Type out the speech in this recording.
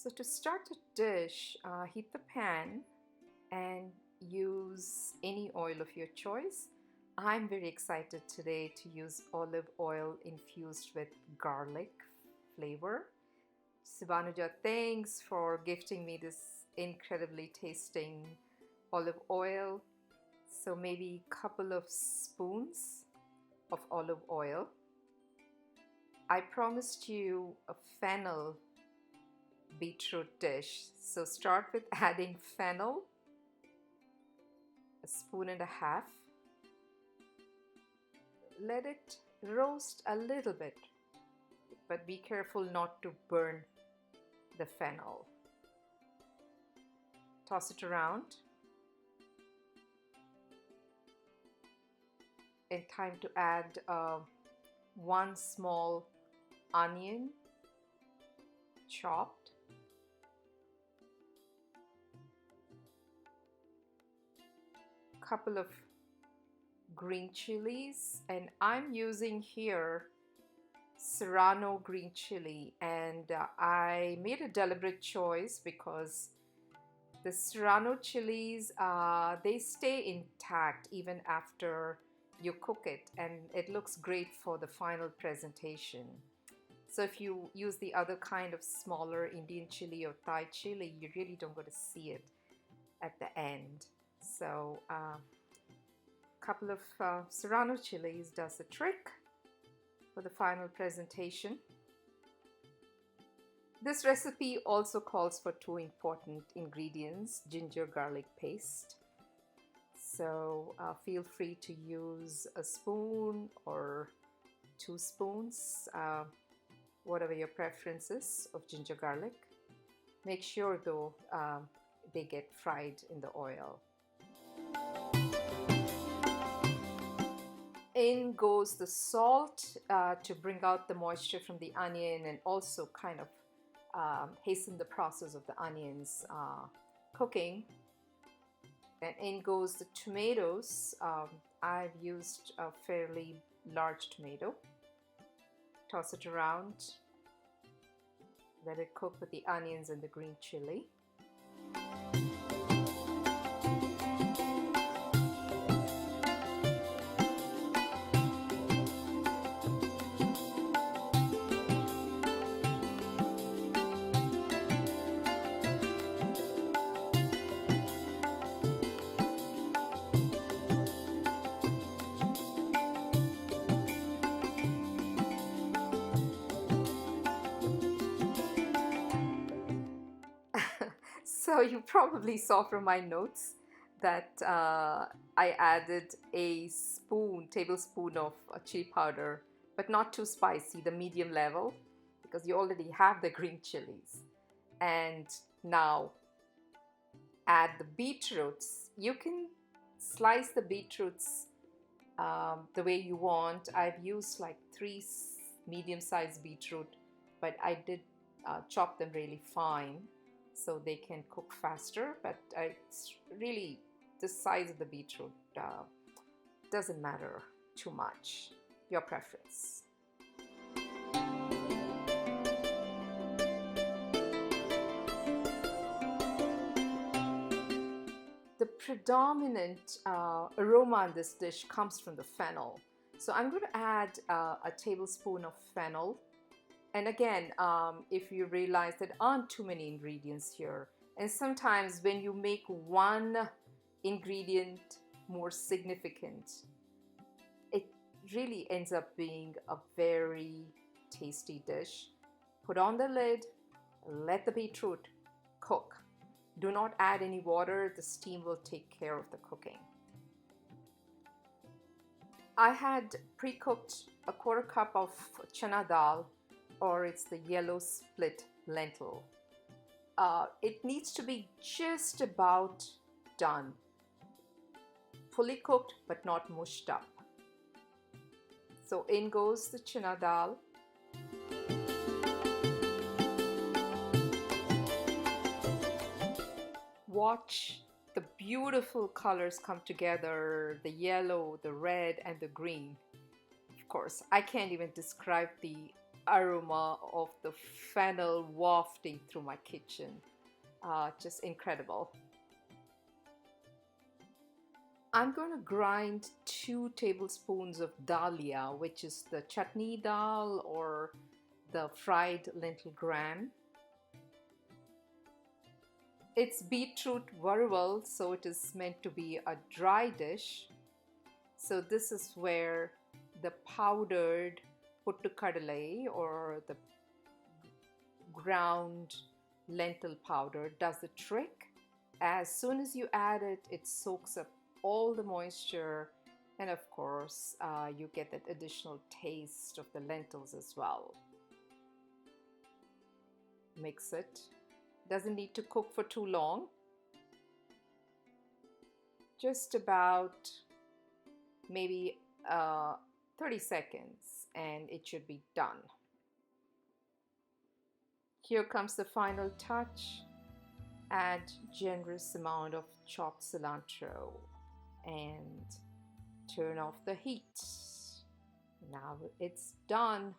So to start the dish, heat the pan and use any oil of your choice. I'm very excited today to use olive oil infused with garlic flavor. Sibanuja, thanks for gifting me this incredibly tasting olive oil. So maybe a couple of spoons of olive oil. I promised you a fennel beetroot dish. So start with adding fennel, a spoon and a half. Let it roast a little bit, but be careful not to burn the fennel. Toss it around. And time to add one small onion chopped. Couple of green chilies, and I'm using here serrano green chili, and I made a deliberate choice because the serrano chilies they stay intact even after you cook it, and it looks great for the final presentation. So if you use the other kind of smaller Indian chili or Thai chili, you really don't get to see it at the end. So a couple of serrano chilies does the trick for the final presentation. This recipe also calls for two important ingredients: ginger garlic paste. So feel free to use a spoon or 2 spoons, whatever your preference is, of ginger garlic. Make sure though they get fried in the oil. In goes the salt to bring out the moisture from the onion and also kind of hasten the process of the onions cooking. And in goes the tomatoes. I've used a fairly large tomato. Toss it around. Let it cook with the onions and the green chili. So you probably saw from my notes that I added a tablespoon of chili powder, but not too spicy, the medium level, because you already have the green chilies. And now add the beetroots. You can slice the beetroots the way you want. I've used like 3 medium-sized beetroot, but I did chop them really fine so they can cook faster. But it's really the size of the beetroot doesn't matter too much. Your preference. The predominant aroma in this dish comes from the fennel. So I'm going to add a tablespoon of fennel. And again, if you realize there aren't too many ingredients here, and sometimes when you make one ingredient more significant, it really ends up being a very tasty dish. Put on the lid, let the beetroot cook. Do not add any water, the steam will take care of the cooking. I had pre-cooked a 1/4 cup of chana dal, or it's the yellow split lentil. It needs to be just about done. Fully cooked but not mushed up. So in goes the chana dal. Watch the beautiful colors come together, the yellow, the red, and the green. Of course, I can't even describe the aroma of the fennel wafting through my kitchen. Just incredible. I'm going to grind 2 tablespoons of dalia, which is the chutney dal or the fried lentil gram. It's beetroot varuval, so it is meant to be a dry dish. So this is where the powdered pottukadalai or the ground lentil powder does the trick. As soon as you add it, it soaks up all the moisture, and of course you get that additional taste of the lentils as well. Mix it. Doesn't need to cook for too long. Just about maybe 30 seconds and it should be done. Here comes the final touch. Add generous amount of chopped cilantro and turn off the heat. Now it's done.